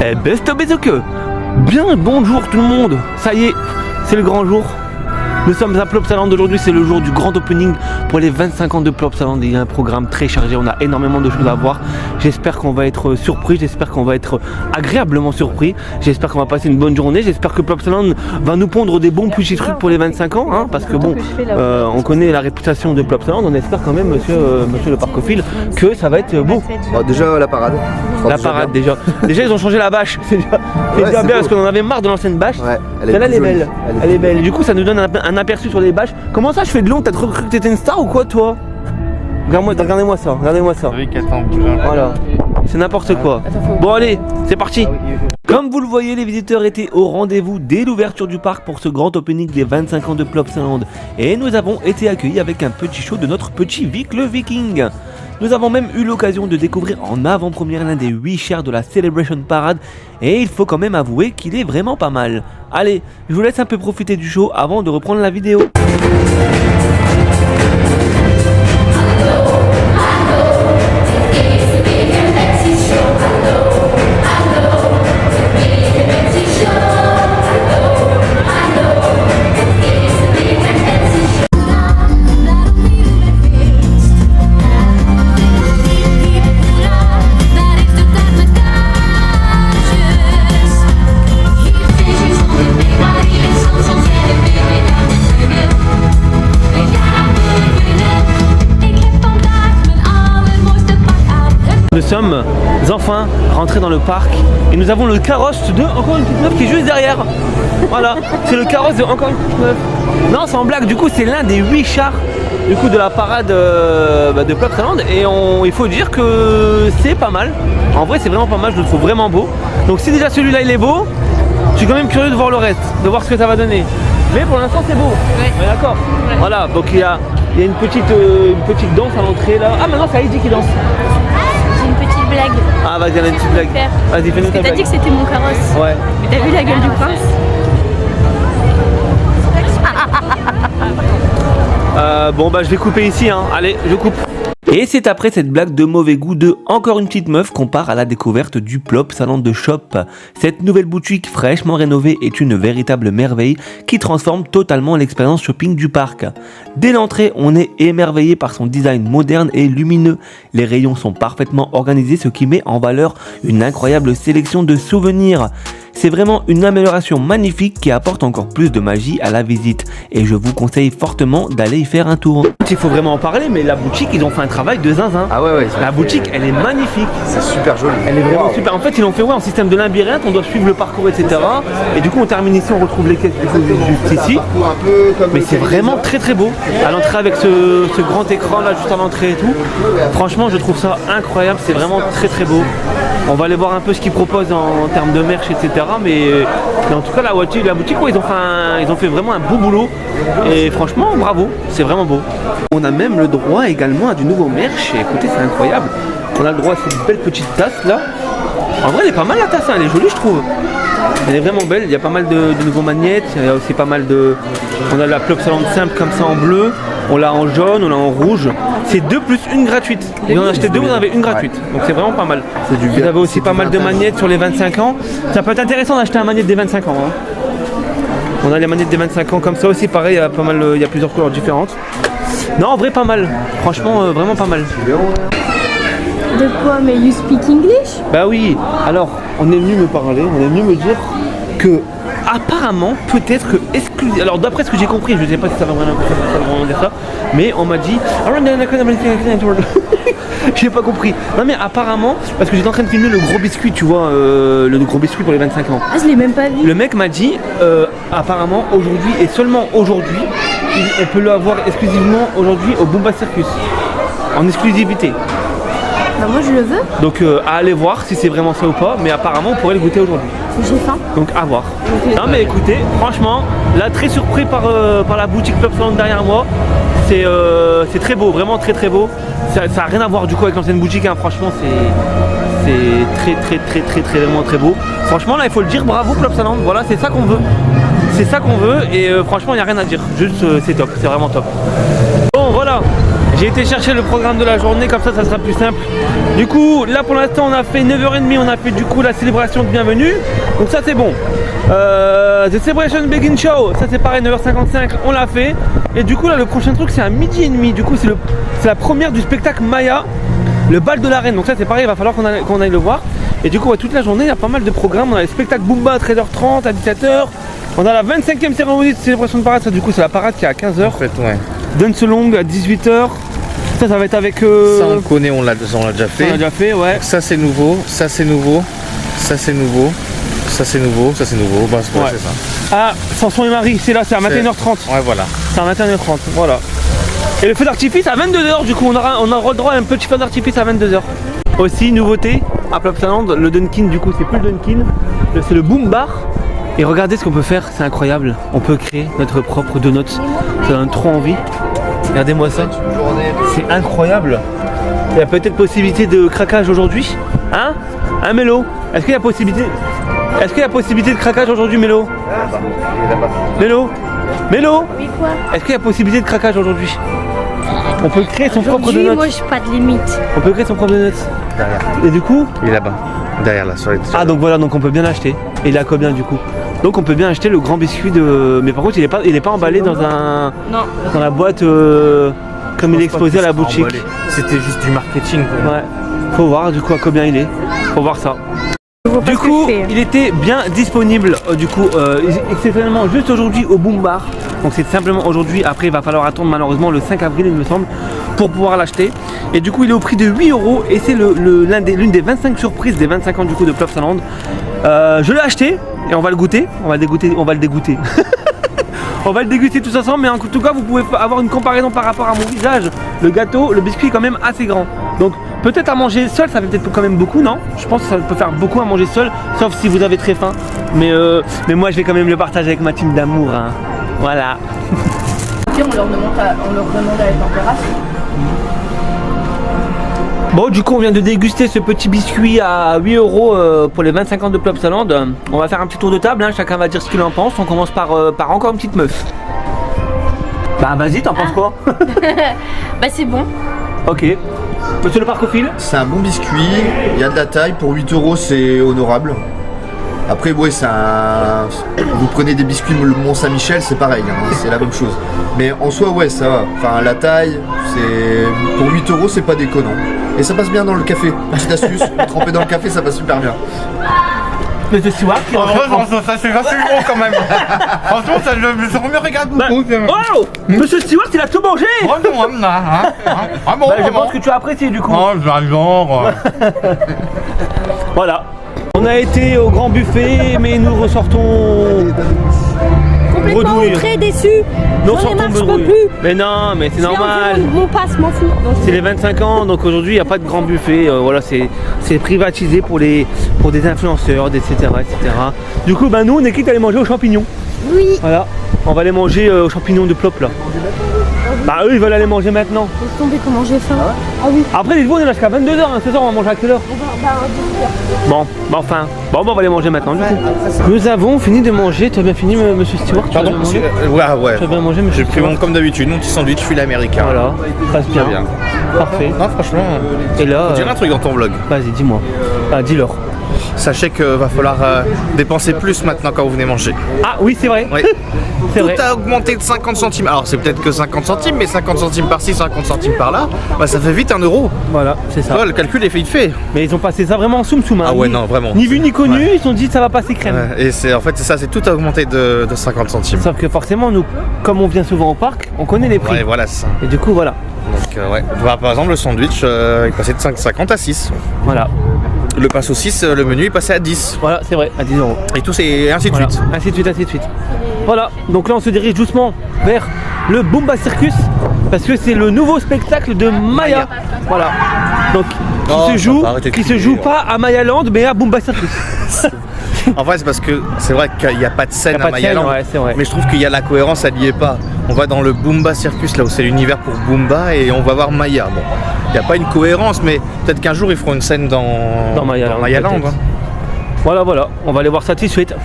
Best of que bien bonjour tout le monde. Ça y est, c'est le grand jour. Nous sommes à Plopsaland aujourd'hui, c'est le jour du grand opening pour les 25 ans de Plopsaland. Il y a un programme très chargé, on a énormément de choses à voir. J'espère qu'on va être surpris, j'espère qu'on va être agréablement surpris. J'espère qu'on va passer une bonne journée, j'espère que Plopsaland va nous pondre des bons petits trucs pour les 25 ans, hein, parce que bon, on connaît la réputation de Plopsaland, on espère quand même, monsieur le parcophile, que ça va être beau. Bon, déjà la parade. La parade déjà. Déjà ils ont changé la bâche, c'est déjà bien parce qu'on en avait marre de l'ancienne bâche. Ouais, celle-là elle est belle. Elle est belle. Et du coup ça nous donne un aperçu sur les bâches. Comment ça je fais de long? T'as cru que t'étais une star ou quoi toi? Regardez-moi ça, regardez-moi ça. Voilà, c'est n'importe quoi. Bon allez, c'est parti. Comme vous le voyez, les visiteurs étaient au rendez-vous dès l'ouverture du parc pour ce grand opening des 25 ans de Plopsaland. Et nous avons été accueillis avec un petit show de notre petit Vic le Viking. Nous avons même eu l'occasion de découvrir en avant-première l'un des 8 chars de la Celebration Parade et il faut quand même avouer qu'il est vraiment pas mal. Allez, je vous laisse un peu profiter du show avant de reprendre la vidéo. Nous sommes enfin rentrés dans le parc et nous avons le carrosse de encore une petite meuf qui est juste derrière. Voilà, c'est le carrosse de encore une petite meuf. Non, sans blague, du coup c'est l'un des 8 chars du coup de la parade de Plopsaland et il faut dire que c'est pas mal. En vrai c'est vraiment pas mal, je le trouve vraiment beau. Donc si déjà celui-là il est beau, je suis quand même curieux de voir le reste, de voir ce que ça va donner. Mais pour l'instant c'est beau, ouais. D'accord. Ouais. Voilà, donc il y a une petite danse à l'entrée là. Ah maintenant c'est Heidi qui danse. Blague. Ah vas-y, elle a une petite blague. Vas-y, fais-nous ta blague. T'as dit que c'était mon carrosse. Ouais. Mais t'as vu la gueule du prince? Bon bah je vais couper ici hein. Allez, je coupe. Et c'est après cette blague de mauvais goût de encore une petite meuf qu'on part à la découverte du Plopsaland de Shop. Cette nouvelle boutique fraîchement rénovée est une véritable merveille qui transforme totalement l'expérience shopping du parc. Dès l'entrée, on est émerveillé par son design moderne et lumineux. Les rayons sont parfaitement organisés, ce qui met en valeur une incroyable sélection de souvenirs. C'est vraiment une amélioration magnifique qui apporte encore plus de magie à la visite et je vous conseille fortement d'aller y faire un tour. Il faut vraiment en parler, mais la boutique ils ont fait un travail de zinzin. Ah ouais, la boutique elle est magnifique. C'est super joli. Elle est vraiment super. En fait ils l'ont fait en système de labyrinthe, on doit suivre le parcours etc. Et du coup on termine ici, on retrouve les caisses juste ici. Mais c'est vraiment très très beau. À l'entrée avec ce grand écran là juste à l'entrée et tout. Franchement je trouve ça incroyable, c'est vraiment très très beau. On va aller voir un peu ce qu'ils proposent en termes de merch, etc. Mais en tout cas, la boutique, ils ont fait vraiment un beau boulot. Et franchement, bravo, c'est vraiment beau. On a même le droit également à du nouveau merch. Et écoutez, c'est incroyable. On a le droit à cette belle petite tasse là. En vrai, elle est pas mal la tasse, hein, elle est jolie, je trouve. Elle est vraiment belle. Il y a pas mal de nouveaux magnettes. Il y a aussi pas mal de. On a la Plopsaland simple comme ça en bleu. On l'a en jaune, on l'a en rouge. C'est 2 plus 1 gratuite. Vous en achetez 2, vous en avez une gratuite. Donc c'est vraiment pas mal. Vous avez aussi pas mal de magnettes sur les 25 ans. Ça peut être intéressant d'acheter un magnette des 25 ans. Hein. On a les magnettes des 25 ans comme ça aussi. Pareil, il y a plusieurs couleurs différentes. Non, en vrai, pas mal. Franchement, vraiment pas mal. De quoi? Mais you speak English? Bah oui. Alors, on est venu me parler, on est venu me dire que apparemment, peut-être que alors d'après ce que j'ai compris, je sais pas si ça va vraiment dire ça, mais on m'a dit j'ai pas compris. Non mais apparemment, parce que j'étais en train de filmer le gros biscuit, tu vois, le gros biscuit pour les 25 ans. Ah, je l'ai même pas vu. Le mec m'a dit apparemment aujourd'hui et seulement aujourd'hui, on peut le avoir exclusivement aujourd'hui au Boomba Circus. En exclusivité. Bah moi je le veux. Donc à aller voir si c'est vraiment ça ou pas, mais apparemment on pourrait le goûter aujourd'hui. J'ai faim. Donc à voir. Okay. Non mais écoutez, franchement, là très surpris par la boutique Plopsaland derrière moi. C'est très beau, vraiment très très beau. Ça n'a rien à voir du coup avec l'ancienne boutique, hein. Franchement c'est très vraiment très beau. Franchement là il faut le dire, bravo Plopsaland, voilà c'est ça qu'on veut. C'est ça qu'on veut et franchement il n'y a rien à dire, juste c'est top, c'est vraiment top. Bon voilà. J'ai été chercher le programme de la journée, comme ça sera plus simple. Du coup, là pour l'instant on a fait 9h30, on a fait du coup la célébration de bienvenue. Donc ça c'est bon. The Celebration Begin Show, ça c'est pareil, 9h55, on l'a fait. Et du coup là le prochain truc c'est à 12h30. Du coup c'est la première du spectacle Maya, le bal de la reine. Donc ça c'est pareil, il va falloir qu'on aille le voir. Et du coup ouais, toute la journée il y a pas mal de programmes. On a les spectacles Boomba à 13h30, à 17h. On a la 25e cérémonie de célébration de parade, ça du coup c'est la parade qui est à 15h. En fait, ouais. Dance Along à 18h. Ça va être avec... Ça on le connaît, on l'a déjà fait. On l'a déjà fait, ouais. Ça c'est nouveau, ça c'est nouveau, ça c'est nouveau, ça c'est nouveau, ça c'est nouveau. Bah, c'est Ouais. ça. Ah, Samson et Marie, c'est là, c'est à 21h30. Ouais, voilà. C'est à 21h30, voilà. Et le feu d'artifice à 22h, du coup on aura le droit à un petit feu d'artifice à 22h. Aussi, nouveauté, à Plopsaland, le Dunkin, du coup c'est plus le Dunkin, c'est le Boom Bar. Et regardez ce qu'on peut faire, c'est incroyable. On peut créer notre propre donut. Ça donne trop envie. Regardez-moi ça. C'est incroyable. Il y a peut-être possibilité de craquage aujourd'hui. Hein? Hein Mélo? Est-ce qu'il y a possibilité de craquage aujourd'hui, Mélo? Mélo? Mélo? Oui, quoi? Est-ce qu'il y a possibilité de craquage aujourd'hui? On peut créer son propre Aujourd'hui, donut. moi, j'ai pas de limite. On peut créer son propre donut. Derrière. Et du coup? Il est là-bas. Derrière là, sur les... Ah donc voilà, donc on peut bien l'acheter. Et il est à combien du coup? Donc on peut bien acheter le grand biscuit de... Mais par contre il est pas emballé dans un... Non. Dans la boîte comme il est exposé à la boutique. C'était juste du marketing. Quoi. Ouais. Faut voir du coup à combien il est. Faut voir ça. Je vois pas Du ce que coup, je fais. il était bien disponible exceptionnellement juste aujourd'hui au Boom Bar. Donc c'est simplement aujourd'hui. Après il va falloir attendre malheureusement le 5 avril il me semble pour pouvoir l'acheter. Et du coup il est au prix de 8 € et c'est l'une des 25 surprises des 25 ans du coup de Plopsaland. Je l'ai acheté et on va le goûter. On va le dégoûter. On va le déguster tous ensemble, mais en tout cas vous pouvez avoir une comparaison par rapport à mon visage. Le gâteau, le biscuit est quand même assez grand. Donc peut-être à manger seul, ça fait peut-être quand même beaucoup, non? Je pense que ça peut faire beaucoup à manger seul, sauf si vous avez très faim. Mais moi je vais quand même le partager avec ma team d'amour. Hein. Voilà. On leur demande à la température. Bon, du coup on vient de déguster ce petit biscuit à 8 € pour les 25 ans de Plopsaland. On va faire un petit tour de table, hein. Chacun va dire ce qu'il en pense. On commence par encore une petite meuf. Bah vas-y, t'en penses quoi? Bah c'est bon. Ok. Monsieur le parcophile? C'est un bon biscuit, il y a de la taille, pour 8 € c'est honorable. Après ouais, vous prenez des biscuits le Mont-Saint-Michel, c'est pareil, hein, c'est la même chose. Mais en soi ouais, ça va. Enfin la taille, pour 8 € c'est pas déconnant. Et ça passe bien dans le café. Petite astuce, tremper dans le café ça passe super bien. Monsieur Stewart qui ça c'est vachement bon quand même. Franchement, ça me regarde beaucoup. Oh! Monsieur Stewart il a tout mangé! Je pense que tu as apprécié du coup. Oh, j'adore. Voilà. On a été au grand buffet, mais nous ressortons Complètement bredouilles. très déçu. Nous J'en ai ressortons marre, je peux bredouilles. plus. Mais non, mais c'est J'ai enlevé normal. mon passe, m'en fous. Non, C'est les 25 ans, donc aujourd'hui il n'y a pas de grand buffet. Voilà, c'est privatisé pour des influenceurs, etc., etc. Du coup, nous on est quitte à aller manger aux champignons. Oui. Voilà, on va aller manger aux champignons de Plop là. Bah eux ils veulent aller manger maintenant. Laisse tomber comment j'ai faim. Ah oui. Après les on est là jusqu'à 22h, hein. Ce soir on va manger à quelle heure? Bon, on va aller manger maintenant du coup. Nous avons fini de manger, tu as bien fini monsieur Stewart? Tu as Pardon, bien mangé ouais. Tu as bien mangé monsieur J'ai pris Stewart? comme d'habitude, mon petit sandwich, je suis l'américain. Voilà, passe bien. Très bien. Parfait. Non, franchement, Et là, on dirait un truc dans ton vlog. vas-y dis-moi. Ah dis-leur. Sachez qu'il va falloir dépenser plus maintenant quand vous venez manger. Ah oui c'est vrai. Oui. C'est vrai. Tout a augmenté de 50 centimes. Alors c'est peut-être que 50 centimes, mais 50 centimes par-ci, 50 centimes par-là, bah, ça fait vite 1 €. Voilà, c'est ça. Ouais, le calcul est vite fait. Mais ils ont passé ça vraiment en soum soum. Ah ouais, non, vraiment. Ni vu ni connu, Ouais. ils ont dit ça va passer crème. Ouais, et c'est en fait c'est ça, c'est tout a augmenté de 50 centimes. Sauf que forcément, nous, comme on vient souvent au parc, on connaît les prix. Ouais, voilà, c'est ça. Et du coup, voilà. Donc ouais. Bah, par exemple, le sandwich, il passait de 5,50 à 6. Voilà. Le pain saucisse, le menu, il passait à 10. Voilà, c'est vrai, à 10 €. Et tout, c'est ainsi de Voilà. suite. Ainsi de suite, ainsi de suite. Voilà, donc là on se dirige doucement vers le Boomba Circus parce que c'est le nouveau spectacle de Maya. Voilà. Donc Oh, qui sympa, se joue pas à Maya Land mais à Boomba Circus. En fait, c'est parce que c'est vrai qu'il n'y a pas de scène Y a pas à de scène, Mayaland, ouais, c'est vrai. mais je trouve qu'il y a la cohérence, elle n'y est pas. On va dans le Boomba Circus, là où c'est l'univers pour Boomba, et on va voir Maya. Bon, il n'y a pas une cohérence, mais peut-être qu'un jour ils feront une scène dans Dans Maya Land, Land, peut-être. hein. Voilà, on va aller voir ça tout de suite.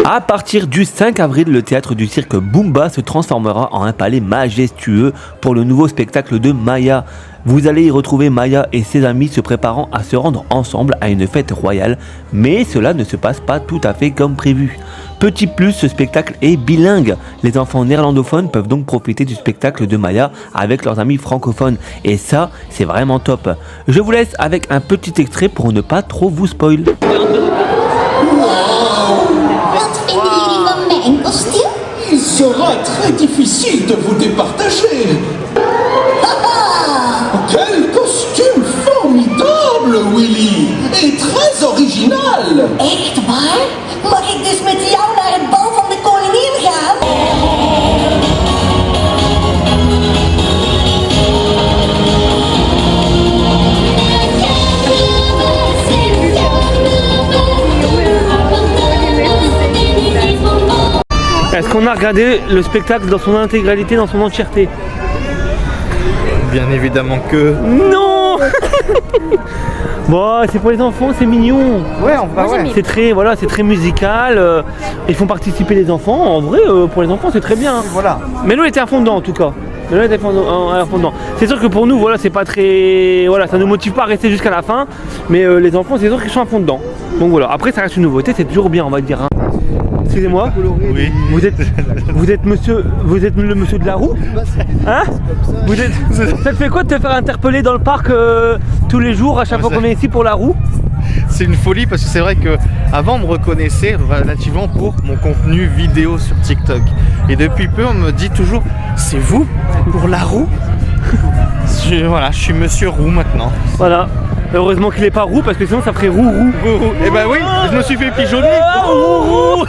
À partir du 5 avril, le théâtre du cirque Bumba se transformera en un palais majestueux pour le nouveau spectacle de Maya. Vous allez y retrouver Maya et ses amis se préparant à se rendre ensemble à une fête royale, mais cela ne se passe pas tout à fait comme prévu. Petit plus, ce spectacle est bilingue. Les enfants néerlandophones peuvent donc profiter du spectacle de Maya avec leurs amis francophones. Et ça, c'est vraiment top. Je vous laisse avec un petit extrait pour ne pas trop vous spoil. Il sera très difficile de vous départager. Quel costume formidable, Willy! Et très original! Echt waar? Mag ik dus met jou naar het bal van de koningin gaan? Est-ce qu'on a regardé le spectacle dans son intégralité, dans son entièreté? Bien évidemment que... Non. Bon, c'est pour les enfants, c'est mignon. Ouais, ouais. C'est très, voilà, c'est très musical. Ils font participer les enfants. En vrai, pour les enfants, c'est très bien. Voilà. Mais nous, on était à fond dedans, en tout cas. C'est sûr que pour nous, voilà, c'est pas très, voilà, ça nous motive pas à rester jusqu'à la fin. Mais les enfants, c'est sûr qu'ils sont à fond dedans. Donc voilà. Après, ça reste une nouveauté, c'est toujours bien, on va dire. Hein. Excusez-moi. Oui. Vous êtes le monsieur de la roue? Hein? Ça te fait quoi de te faire interpeller dans le parc tous les jours à chaque fois qu'on est ici pour la roue? C'est une folie parce que c'est vrai que avant on me reconnaissait relativement pour mon contenu vidéo sur TikTok. Et depuis peu on me dit toujours c'est vous pour la roue? Voilà, je suis monsieur roue maintenant. Voilà. Heureusement qu'il est pas roux parce que sinon ça ferait roux. Et bah oui, je me suis fait pigeonner. Roux.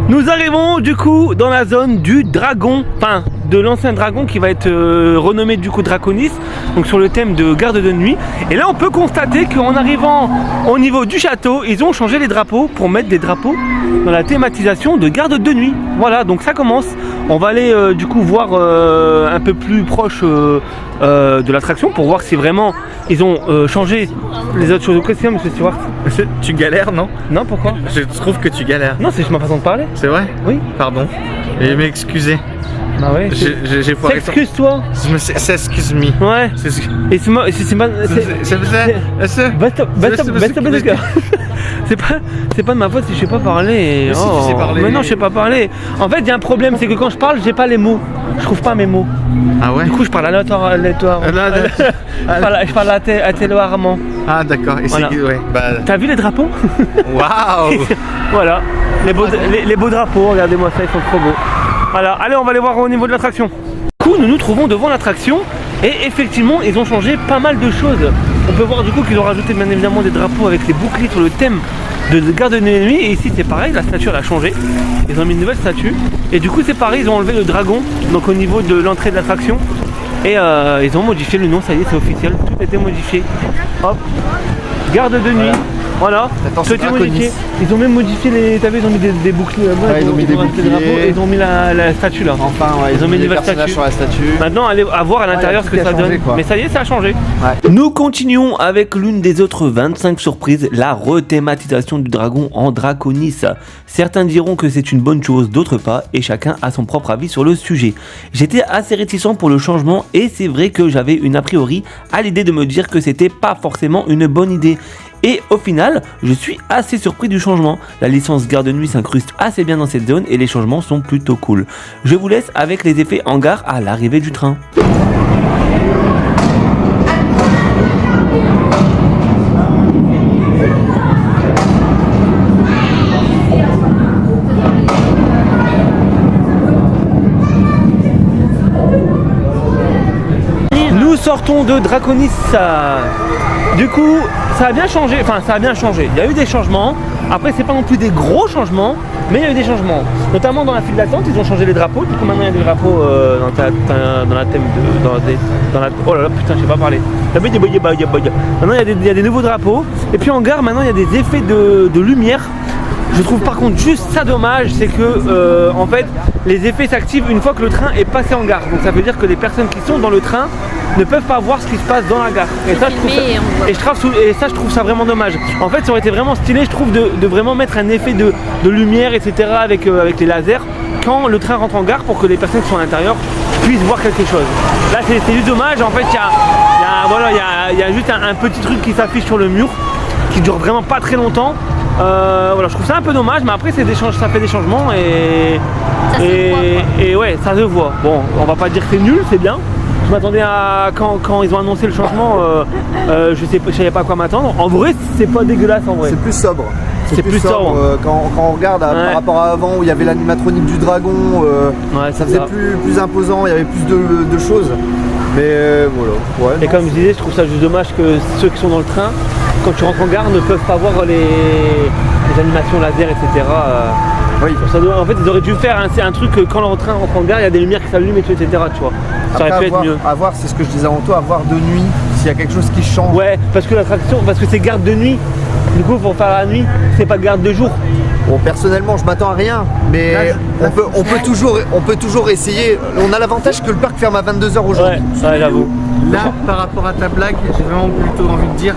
Nous arrivons du coup dans la zone du dragon, enfin de l'ancien dragon qui va être renommé du coup Draconis, donc sur le thème de garde de nuit. Et là on peut constater qu'en arrivant au niveau du château, ils ont changé les drapeaux pour mettre des drapeaux dans la thématisation de garde de nuit. Voilà, donc ça commence. On va aller du coup voir un peu plus proche de l'attraction pour voir si vraiment ils ont changé les autres choses. Qu'est-ce qu'il y a, monsieur Stewart? Tu galères, non? Non, pourquoi? Je trouve que tu galères. Non, c'est juste ma façon de parler. C'est vrai? Oui. Pardon. Et m'excuser. Bah ouais. J'ai foiré. Excuse-toi. Excuse me. Ouais. Et c'est pas. C'est pas de ma faute si je sais pas parler. Mais si tu sais parler. Mais non, je sais pas parler. En fait, il y a un problème, c'est que quand je parle, j'ai pas les mots. Je trouve pas mes mots. Ah ouais? Du coup, je parle je parle athéloirement. Ah d'accord. Et voilà. Ouais. Bah... T'as vu les drapeaux? Waouh. Voilà. Les beaux drapeaux, regardez-moi ça, ils sont trop beaux. Voilà, allez, on va aller voir au niveau de l'attraction. Du coup, nous nous trouvons devant l'attraction et effectivement, ils ont changé pas mal de choses. On peut voir du coup qu'ils ont rajouté bien évidemment des drapeaux avec les boucliers sur le thème de garde de nuit. Et ici, c'est pareil, la statue elle a changé. Ils ont mis une nouvelle statue. Et du coup, c'est pareil, ils ont enlevé le dragon, donc au niveau de l'entrée de l'attraction. Et ils ont modifié le nom, ça y est, c'est officiel, tout a été modifié. Hop, garde de nuit. Voilà, tout a été modifié. Ils ont même modifié les. T'as vu, ils ont mis des boucliers là-bas. Ouais, ils ont mis des boucliers. Et ils ont mis la statue là. Enfin, ouais, ils ont mis une nouvelle statue sur la statue. Maintenant, allez à voir à l'intérieur ce que ça donne. Quoi. Mais ça y est, ça a changé. Ouais. Nous continuons avec l'une des autres 25 surprises, la rethématisation du dragon en Draconis. Certains diront que c'est une bonne chose, d'autres pas, et chacun a son propre avis sur le sujet. J'étais assez réticent pour le changement, et c'est vrai que j'avais une a priori à l'idée de me dire que c'était pas forcément une bonne idée. Et au final, je suis assez surpris du changement. La licence garde de nuit s'incruste assez bien dans cette zone et les changements sont plutôt cool. Je vous laisse avec les effets hangar à l'arrivée du train. Nous sortons de Draconis. Du coup, ça a bien changé, il y a eu des changements, après c'est pas non plus des gros changements, mais il y a eu des changements, notamment dans la file d'attente, ils ont changé les drapeaux, du coup maintenant il y a des drapeaux dans la thème oh là là putain je sais pas parler, maintenant il y a des nouveaux drapeaux, et puis en gare maintenant il y a des effets de lumière Je trouve par contre juste ça dommage, c'est que en fait les effets s'activent une fois que le train est passé en gare. Donc ça veut dire que les personnes qui sont dans le train ne peuvent pas voir ce qui se passe dans la gare. Et ça, je trouve ça vraiment dommage. En fait, ça aurait été vraiment stylé, je trouve, de vraiment mettre un effet de lumière, etc. avec les lasers quand le train rentre en gare pour que les personnes qui sont à l'intérieur puissent voir quelque chose. Là, c'est juste dommage. En fait, il y a juste un petit truc qui s'affiche sur le mur qui dure vraiment pas très longtemps. Voilà, je trouve ça un peu dommage, mais après ça fait des changements et ouais, ça se voit. Bon, on va pas dire que c'est nul, c'est bien. Je m'attendais à quand ils ont annoncé le changement, je savais pas à quoi m'attendre. En vrai, c'est pas dégueulasse en vrai. C'est plus sobre. C'est plus sobre. Quand on regarde par rapport à avant où il y avait l'animatronique du dragon, ça faisait plus imposant, il y avait plus de choses. Mais voilà. Ouais, et comme je disais, je trouve ça juste dommage que ceux qui sont dans le train, quand tu rentres en gare, ne peuvent pas voir les animations laser, etc. Oui. En fait, ils auraient dû faire un truc que quand le train rentre en gare, il y a des lumières qui s'allument, etc. Tu vois. Ça aurait pu être mieux. À voir, c'est ce que je disais avant toi, à voir de nuit, s'il y a quelque chose qui change. Ouais, parce que c'est garde de nuit. Du coup, pour faire la nuit, c'est pas garde de jour. Bon, personnellement, je m'attends à rien, mais on peut toujours essayer. On a l'avantage que le parc ferme à 22h aujourd'hui. Ouais, j'avoue. Là, par rapport à ta blague, j'ai vraiment plutôt envie de dire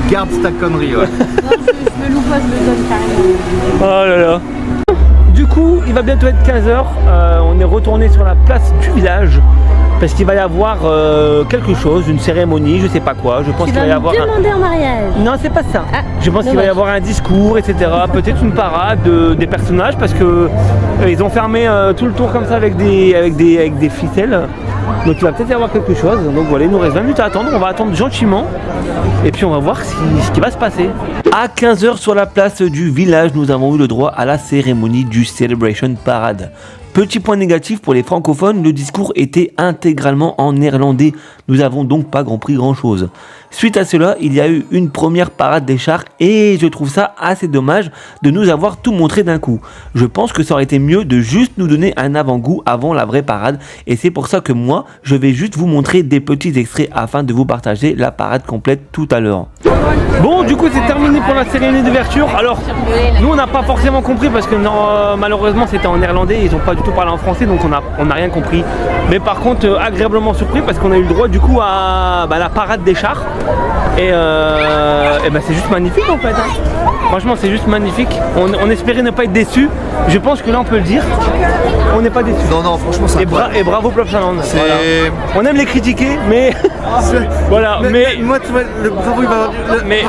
garde ta connerie. Ouais. Non, je le loupe pas, je le donne carrément. Oh là là. Du coup, il va bientôt être 15h. On est retourné sur la place du village parce qu'il va y avoir quelque chose, une cérémonie, je sais pas quoi. Je pense qu'il va y avoir demander en mariage. Non, c'est pas ça. Je pense qu'il va y avoir un discours, etc. Peut-être une parade des personnages parce que ils ont fermé tout le tour comme ça avec des ficelles. Donc il va peut-être y avoir quelque chose. Donc voilà, il nous reste 20 minutes à attendre. On va attendre gentiment et puis on va voir ce qui va se passer. À 15h sur la place du village, nous avons eu le droit à la cérémonie du Celebration Parade. Petit point négatif pour les francophones, le discours était intégralement en néerlandais. Nous n'avons donc pas compris grand chose. Suite à cela, il y a eu une première parade des chars et je trouve ça assez dommage de nous avoir tout montré d'un coup. Je pense que ça aurait été mieux de juste nous donner un avant-goût avant la vraie parade et c'est pour ça que moi, je vais juste vous montrer des petits extraits afin de vous partager la parade complète tout à l'heure. Bon, du coup, c'est terminé pour la cérémonie d'ouverture. Alors, nous, on n'a pas forcément compris parce que malheureusement, c'était en néerlandais. Ils n'ont pas du tout parlé en français, donc on n'a rien compris. Mais par contre, agréablement surpris parce qu'on a eu le droit du coup à la parade des chars. Et c'est juste magnifique en fait. Franchement, c'est juste magnifique. On espérait ne pas être déçus. Je pense que là, on peut le dire. On n'est pas déçus. Non, franchement, c'est et bravo Plopsaland. Voilà. On aime les critiquer, mais voilà. Mais moi, tu vois, le bravo, il va. Mais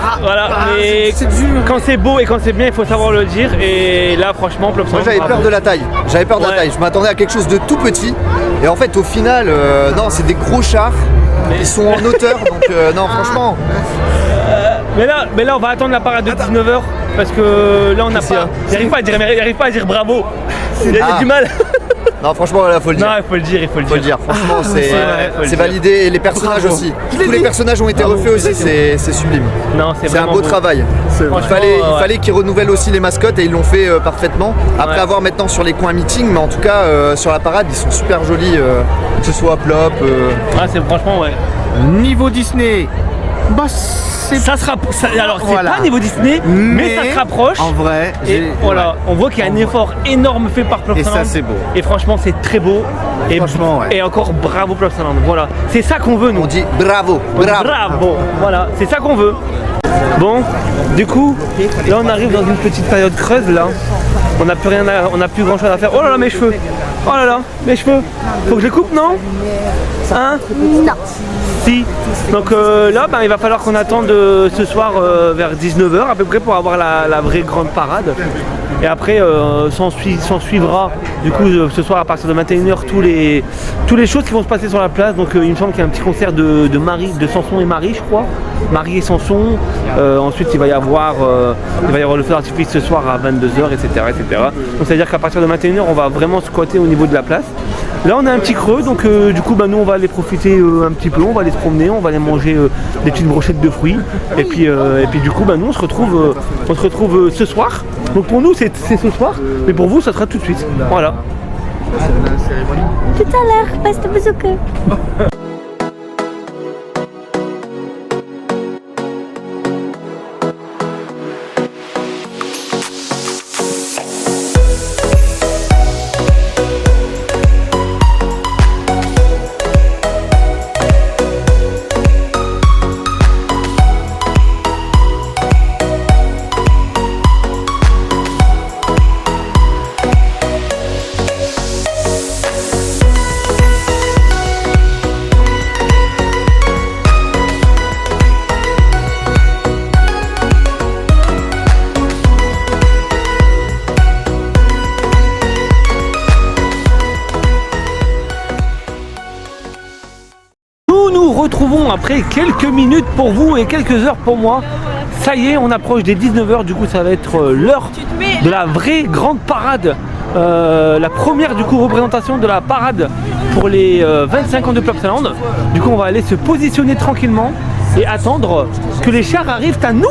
quand c'est beau et quand c'est bien, il faut savoir le dire. Et là, franchement, Plopsaland. Moi, j'avais peur de la taille. Je m'attendais à quelque chose de tout petit. Et en fait, au final, non, c'est des gros chars. Ils sont en hauteur, donc non, franchement. Mais là, on va attendre la parade de 19h parce que là, on n'a pas. Il n'arrive pas à dire bravo. Il a du mal. Non, franchement, là, faut le dire. Non, il faut le dire. Franchement, c'est validé. Et les personnages aussi. Tous les personnages ont été refaits aussi, c'est sublime. Non, c'est un beau travail. Il fallait qu'ils renouvellent aussi les mascottes et ils l'ont fait parfaitement. Après avoir maintenant sur les coins meeting, mais en tout cas, sur la parade, ils sont super jolis, que ce soit Plop. C'est franchement, ouais. Niveau Disney, alors c'est pas niveau Disney, mais ça se rapproche. En vrai, voilà, on voit qu'il y a un effort énorme fait par Plopsaland. Et ça c'est beau. Et franchement c'est très beau. Et franchement, et encore bravo Plopsaland. Voilà, c'est ça qu'on veut nous. On dit bravo. Voilà, c'est ça qu'on veut. Bon, du coup, là on arrive dans une petite période creuse là. On n'a plus grand chose à faire. Oh là là, mes cheveux. Oh là là, mes cheveux. Faut que je les coupe, non? Hein? Si. Donc là, il va falloir qu'on attende ce soir vers 19h à peu près pour avoir la vraie grande parade. Et après, s'en suivra du coup ce soir à partir de 21h tous les choses qui vont se passer sur la place. Donc il me semble qu'il y a un petit concert de Samson et Marie, je crois. Marie et Samson. Ensuite, il va y avoir le feu d'artifice ce soir à 22h, etc. Donc ça veut dire qu'à partir de 21h, on va vraiment squatter au niveau de la place. Là on a un petit creux, donc du coup nous on va aller profiter un petit peu, on va aller se promener, on va aller manger des petites brochettes de fruits et puis du coup nous on se retrouve ce soir. Donc pour nous c'est ce soir, mais pour vous ça sera tout de suite. Voilà. Tout à l'heure, passe de bazooka. retrouvons après quelques minutes pour vous et quelques heures pour moi. Ça y est, on approche des 19h, du coup ça va être l'heure de la vraie grande parade. La première du coup représentation de la parade pour les 25 ans de Plopsaland. Du coup on va aller se positionner tranquillement et attendre que les chars arrivent à nous.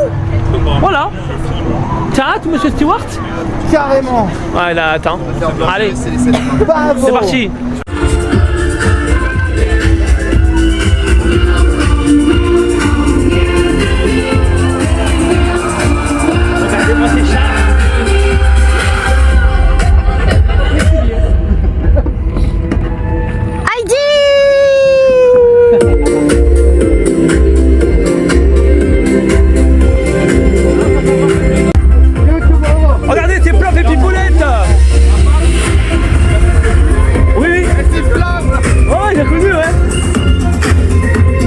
Voilà. T'as hâte, monsieur Stewart? Carrément. Ouais, il a hâte, hein. Allez, Bravo. c'est parti. Regardez-moi ces chars. Regardez, c'est Plop et Pipoulette. Oui, oui. C'est Plop. Oh, j'ai connu, ouais.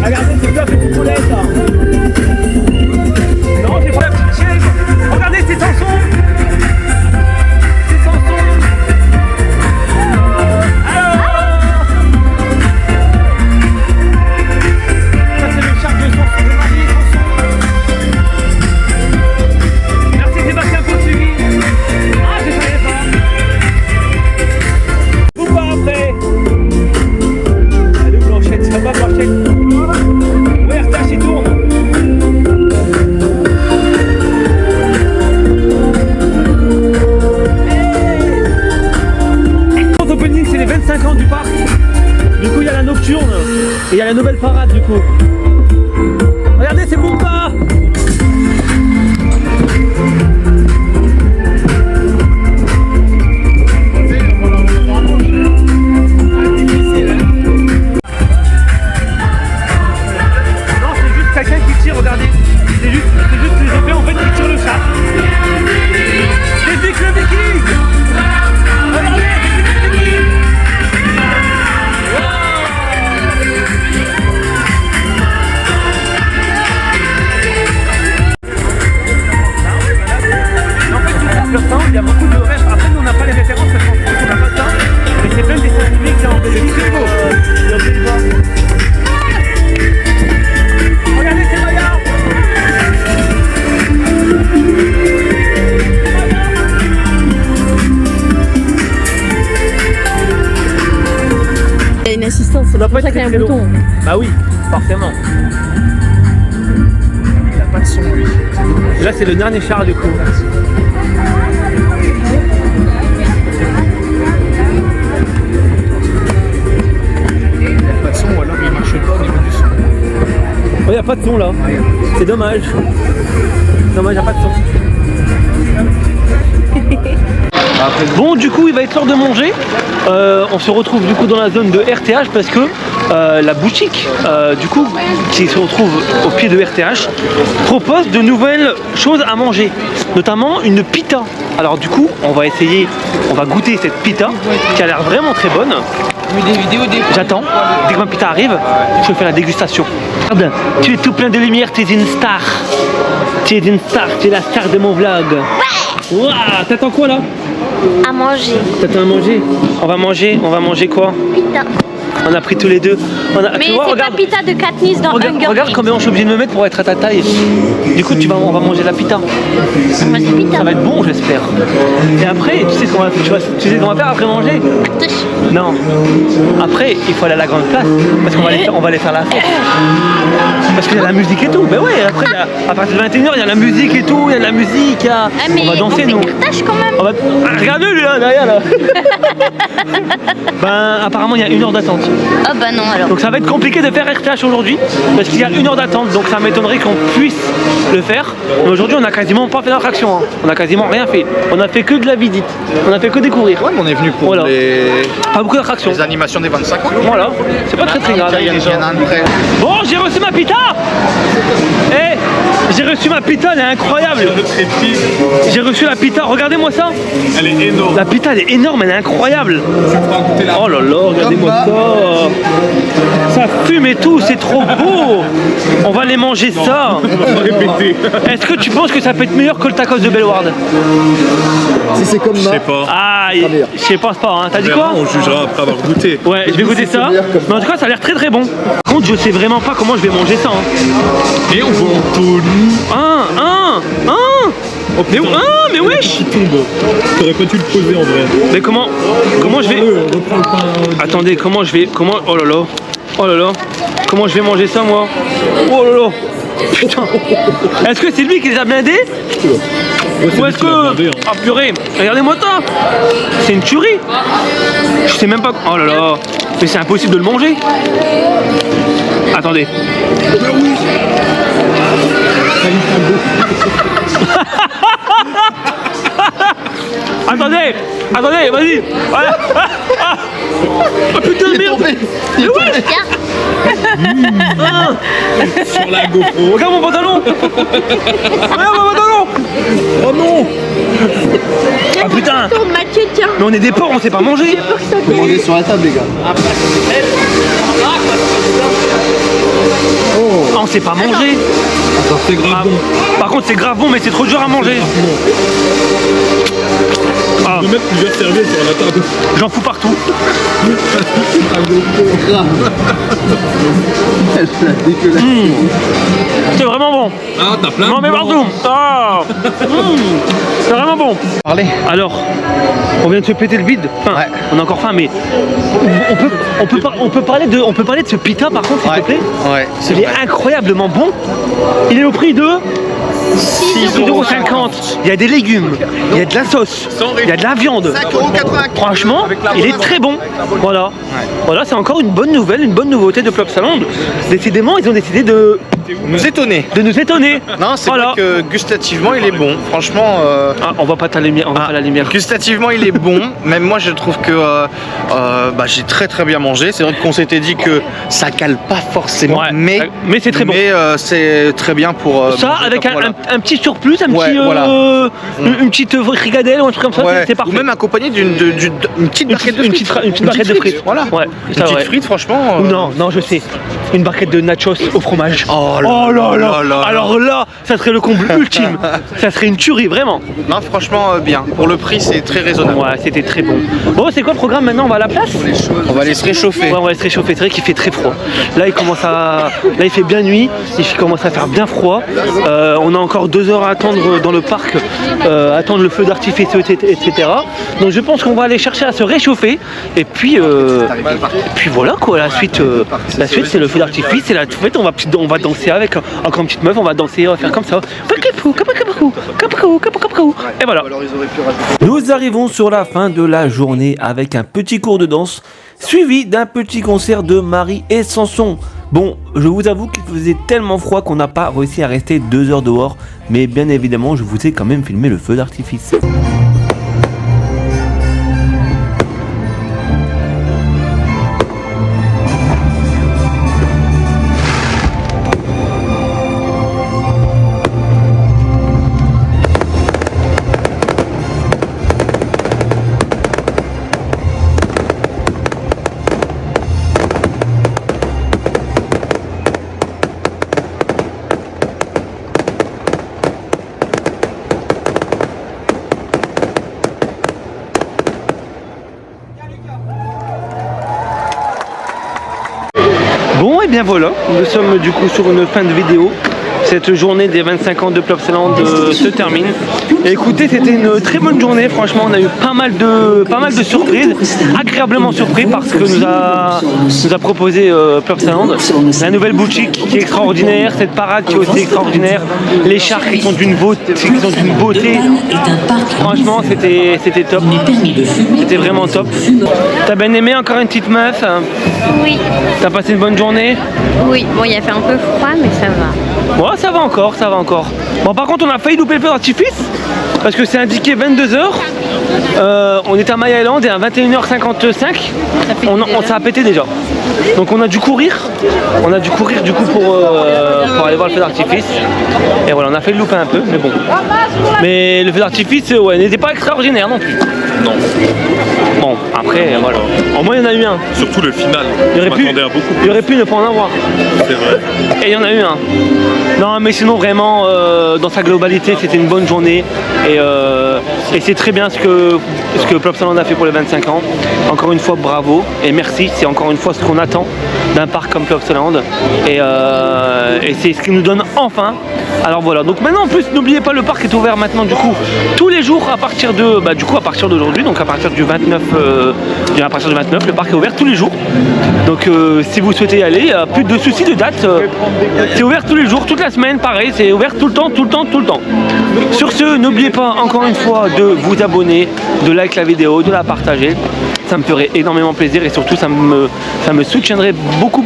Regardez, c'est Plop et Pipoulette. Non, c'est pas la petite chienne. Regardez, c'est Samson. C'est Samson. Alors. Ça, c'est le char de Samson, de Marie et Samson. Merci Sébastien pour le suivi. Ah, je savais pas. Ou pas après. Allez, Blanchette, ça va Blanchette. Ouais, RTH il tourne. Le opening, c'est les 25 ans du parc. Du coup, il y a la nocturne et il y a la nouvelle parade du coup. Regardez, c'est Boomba. Non, c'est juste quelqu'un qui tire, regardez. C'est juste les Européens en fait qui tirent le chat. C'est Vic le Viking. Regardez, c'est Vic le Viking. En fait, il y a beaucoup de rêves. Après, nous, on n'a pas les références parce qu'on n'a pas ça. Mais c'est plein des dessins animés que j'ai en Belgique. C'est beau. Regardez, c'est Maya. Il y a une assistance, Ça doit pas c'est être pour ça qu'il y a un très long. bouton. Bah oui, forcément. Il a pas de son lui. Là, c'est le dernier char du coup. Il a pas de son ou alors il marche pas au niveau du son. Oh, y a pas de son là. C'est dommage. Dommage, y a pas de son. Bon, du coup, il va être l'heure de manger. On se retrouve du coup dans la zone de RTH parce que la boutique, du coup, qui se retrouve au pied de RTH, propose de nouvelles choses à manger, notamment une pita. Alors du coup, on va goûter cette pita qui a l'air vraiment très bonne. J'attends, dès que ma pita arrive, je fais la dégustation. Regarde, tu es tout plein de lumière, tu es une star. Tu es une star, tu es la star de mon vlog. Waouh, t'attends quoi là? À manger. T'attends à manger? On va manger quoi? Pita. On a pris tous les deux. Mais tu vois, c'est regarde, pas pita de Katniss dans Hunger regarde Games. combien je suis obligé de me mettre pour être à ta taille. Du coup, on va manger la pita. On mange des pita. Ça va être bon, j'espère. Et après, tu sais ce qu'on va faire après manger? Non. Après, il faut aller à la grande place parce qu'on va aller faire la fête. Parce qu'il y a la musique et tout. Ben ouais, après, à partir de 21h, il y a la musique et tout. Il y a de la musique. Mais on va danser, nous. On fait RTH quand même. Regardez lui là, derrière là. Ben, apparemment, il y a 1 heure d'attente. Oh bah non alors. Donc ça va être compliqué de faire RTH aujourd'hui parce qu'il y a 1 heure d'attente, donc ça m'étonnerait qu'on puisse le faire. Mais aujourd'hui on a quasiment pas fait d'attraction, hein. On a quasiment rien fait. On a fait que de la visite, on a fait que découvrir. Ouais, mais on est venu pour Pas beaucoup d'attractions. les animations des 25 ans. Voilà, c'est pas très grave. Il y en a un de près. Bon, j'ai reçu ma pita. J'ai reçu ma pita, elle est incroyable. J'ai reçu la pita, regardez-moi ça. Elle est énorme. La pita elle est énorme, elle est incroyable. Oh là là, regardez-moi ça. là, ça fume et tout, c'est trop beau. On va aller manger ça. Est-ce que tu penses que ça peut être meilleur que le tacos de Bellward? Si c'est comme Je sais pas. Ah, je pense pas, hein. T'as dit quoi? On jugera après avoir goûté. Ouais, je vais goûter ça. Mais en tout cas, ça a l'air très très bon. Par contre, je sais vraiment pas comment je vais manger ça. Hein. Et on va en Oh, mais wesh! T'aurais pas dû le poser en vrai. Mais comment je vais... Attendez, oh là là. Oh là là. Comment je vais manger ça, moi? Oh là là. Putain. Est-ce que c'est lui qui les a blindés? Ou est-ce que... Ah purée, regardez-moi ça. C'est une tuerie. Je sais même pas... Oh là là. Mais c'est impossible de le manger. Attendez. Attendez, vas-y. Oh putain de merde. Mais ouais. Sur la GoPro. Regarde mon pantalon. Regarde mon pantalon. Oh non. Ah putain. Mathieu, tiens. Mais on est des porcs, on sait pas manger. Demandez sur la table, les gars. Ah, on sait pas manger. C'est grave bon. Par contre, c'est grave bon, mais c'est trop dur à manger. Ah, On peut mettre plusieurs serviettes sur la table. j'en fous partout. C'est vraiment bon. Ah, t'as plein Non mais de blanc. partout. Ah. C'est vraiment bon. Parlez. Alors, on vient de se péter le vide. Enfin, on a encore faim, mais on peut parler de ce pita par contre, s'il te plaît. Ouais, c'est Il est vrai. incroyablement bon. Il est au prix de 6,50 €. Il y a des légumes, il y a de la sauce, il y a de la viande. 5,84 €. Franchement, il est très bon. Voilà. Voilà, c'est encore une bonne nouvelle, une bonne nouveauté de Club Salon. Décidément, ils ont décidé de Nous étonner. nous étonner. Non, c'est Voilà. vrai que gustativement il est bon. Franchement, Ah, on va pas ta lumière, on va pas la lumière. gustativement il est bon. Même moi je trouve que j'ai très bien mangé. C'est vrai qu'on s'était dit que ça cale pas forcément, Ouais, mais c'est très bon. Mais c'est très bien pour Ça manger avec comme voilà. un petit surplus, Ouais, voilà. une petite frigadelle ou un truc comme ça, Ouais. c'est parfait. Ou même accompagné d'une petite barquette de frites. Une petite barquette de frites. Voilà. Ouais, Une ça, petite ouais. frite, franchement. Ou non, je sais. Une barquette de nachos au fromage. Oh là là là. Alors là, ça serait le comble ultime. Ça serait une tuerie, vraiment. Non, franchement bien. Pour le prix, c'est très raisonnable. Ouais, c'était très bon. Bon, c'est quoi le programme maintenant? On va à la place? On va aller se réchauffer. Ouais, on va aller se réchauffer. C'est vrai qu'il fait très froid. Là, il fait bien nuit. Il commence à faire bien froid. On a encore 2 heures à attendre dans le parc, attendre le feu d'artifice, etc. Donc, je pense qu'on va aller chercher à se réchauffer. Et puis voilà quoi. La suite, c'est le feu d'artifice. C'est la fête. On va danser avec encore une petite meuf. On va danser, on va faire comme ça. Et voilà. Nous arrivons sur la fin de la journée avec un petit cours de danse suivi d'un petit concert de Marie et Samson. Bon, je vous avoue qu'il faisait tellement froid qu'on n'a pas réussi à rester 2 heures dehors, mais bien évidemment je vous ai quand même filmé le feu d'artifice. Bon, et bien voilà, nous sommes du coup sur une fin de vidéo. Cette journée des 25 ans de Plopsaland se termine. Et écoutez, c'était une très bonne journée, franchement on a eu pas mal de surprises, agréablement surpris parce que nous a proposé Plopsaland. La nouvelle boutique qui est extraordinaire, cette parade qui est aussi extraordinaire, les chars qui sont d'une beauté, franchement c'était top, c'était vraiment top. T'as bien aimé encore une petite meuf? Oui, T'as passé une bonne journée? oui. Bon, il a fait un peu froid, mais ça va. Ouais, ça va encore. Bon, par contre, on a failli louper le feu d'artifice parce que c'est indiqué 22h. On est à My Island et à 21h55, ça a pété déjà. Donc on a dû courir. Du coup pour aller voir le feu d'artifice. Et voilà, on a fait le louper un peu, mais bon. Mais le feu d'artifice, ouais, n'était pas extraordinaire non plus. Non. Bon, après, voilà. Au moins, il y en a eu un. Surtout le final. Il aurait Je pu, m'attendais à beaucoup. il aurait pu ne pas en avoir. C'est vrai. Et il y en a eu un. Non, mais sinon, vraiment, dans sa globalité, c'était une bonne journée. Et c'est très bien ce que Plopsaland a fait pour les 25 ans. Encore une fois, bravo. Et merci. C'est encore une fois ce qu'on attend d'un parc comme Plopsaland. Et c'est ce qui nous donne enfin. Alors voilà. Donc maintenant, en plus, n'oubliez pas, le parc est ouvert maintenant, du coup, tous les jours à partir de, à partir d'aujourd'hui. Donc à partir du 29, le parc est ouvert tous les jours. Donc si vous souhaitez y aller, il n'y a plus de soucis de date. C'est ouvert tous les jours, toute la semaine, pareil, c'est ouvert tout le temps. Sur ce, n'oubliez pas encore une fois de vous abonner, de liker la vidéo, de la partager. Ça me ferait énormément plaisir et surtout ça me soutiendrait beaucoup.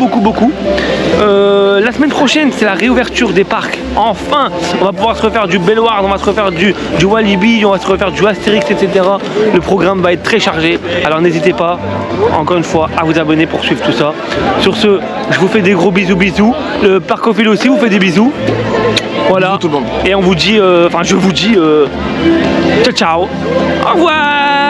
La semaine prochaine, c'est la réouverture des parcs. Enfin, on va pouvoir se refaire du Bellward, on va se refaire du Walibi, on va se refaire du Astérix, etc. Le programme va être très chargé. Alors n'hésitez pas, encore une fois, à vous abonner pour suivre tout ça. Sur ce, je vous fais des gros bisous. Le Parcophile aussi vous fait des bisous. Voilà. Bisous tout le monde. Et on vous dit, je vous dis ciao. Au revoir.